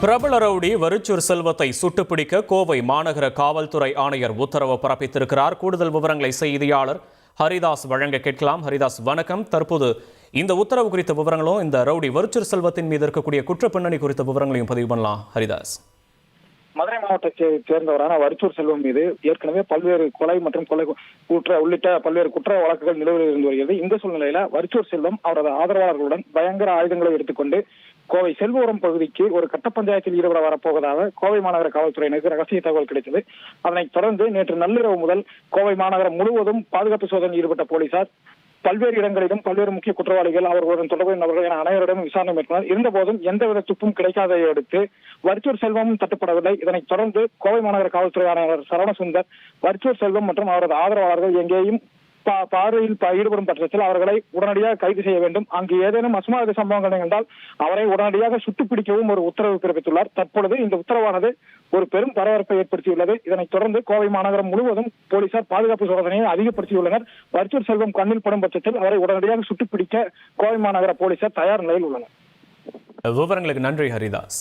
பிரபல ரவுடி வரிச்சூர் செல்வத்தை சுட்டுப்பிடிக்க கோவை மாநகர காவல்துறை ஆணையர் உத்தரவு பிறப்பித்திருக்கிறார். கூடுதல் விவரங்களை செய்தியாளர் ஹரிதாஸ் வழங்க கேட்கலாம். ஹரிதாஸ், வணக்கம். தற்போது இந்த உத்தரவு குறித்த விவரங்களும் இந்த ரவுடி வரிச்சூர் செல்வத்தின் மீது இருக்கக்கூடிய குற்ற பின்னணி குறித்த விவரங்களையும் பதிவு பண்ணலாம். ஹரிதாஸ். மதுரை மாவட்டத்தை சேர்ந்தவரான வரிச்சூர் செல்வம் மீது ஏற்கனவே பல்வேறு கொலை மற்றும் கொலை குற்ற உள்ளிட்ட பல்வேறு குற்ற வழக்குகள் நிலுவையில் இருந்து வருகிறது. இந்த சூழ்நிலையில வரிச்சூர் செல்வம் அவரது ஆதரவாளர்களுடன் பயங்கர ஆயுதங்களை எடுத்துக்கொண்டு கோவை செல்வபுரம் பகுதிக்கு ஒரு கட்ட பஞ்சாயத்தில் ஈடுபட வரப்போவதாக கோவை மாநகர காவல்துறையினருக்கு ரகசிய தகவல் கிடைத்தது. அதனைத் தொடர்ந்து நேற்று நள்ளிரவு முதல் கோவை மாநகரம் முழுவதும் பாதுகாப்பு சோதனையில் ஈடுபட்ட போலீசார் பல்வேறு இடங்களிலும் பல்வேறு முக்கிய குற்றவாளிகள் அவர்களுடன் தொடர்புடைய நபர்கள் என அனைவரிடம் விசாரணை மேற்கொண்டார். இருந்தபோதும் எந்தவித துப்பும் கிடைக்காததை அடுத்து வரிச்சூர் செல்வமும் தட்டுப்படவில்லை. இதனைத் தொடர்ந்து கோவை மாநகர காவல்துறை ஆணையர் சரவணசுந்தர் வரிச்சூர் செல்வம் மற்றும் அவரது ஆதரவாளர்கள் எங்கேயும் பார்வையில் ஈடுபடும் பட்சத்தில் அவர்களை உடனடியாக கைது செய்ய வேண்டும். அங்கு ஏதேனும் அசம்பாவித சம்பவங்கள் நிகழ்ந்தால் அவரை உடனடியாக சுட்டுப்பிடிக்கவும் ஒரு உத்தரவு பிறப்பித்துள்ளார். தற்பொழுது இந்த உத்தரவானது ஒரு பெரும் பரபரப்பை ஏற்படுத்தியுள்ளது. இதனைத் தொடர்ந்து கோவை மாநகரம் முழுவதும் போலீசார் பாதுகாப்பு சோதனையை அதிகப்படுத்தியுள்ளனர். வரிச்சூர் செல்வம் கண்ணில் படும் பட்சத்தில் அவரை உடனடியாக சுட்டுப்பிடிக்க கோவை மாநகர போலீசார் தயார் நிலையில் உள்ளனர். விவரங்களுக்கு நன்றி ஹரிதாஸ்.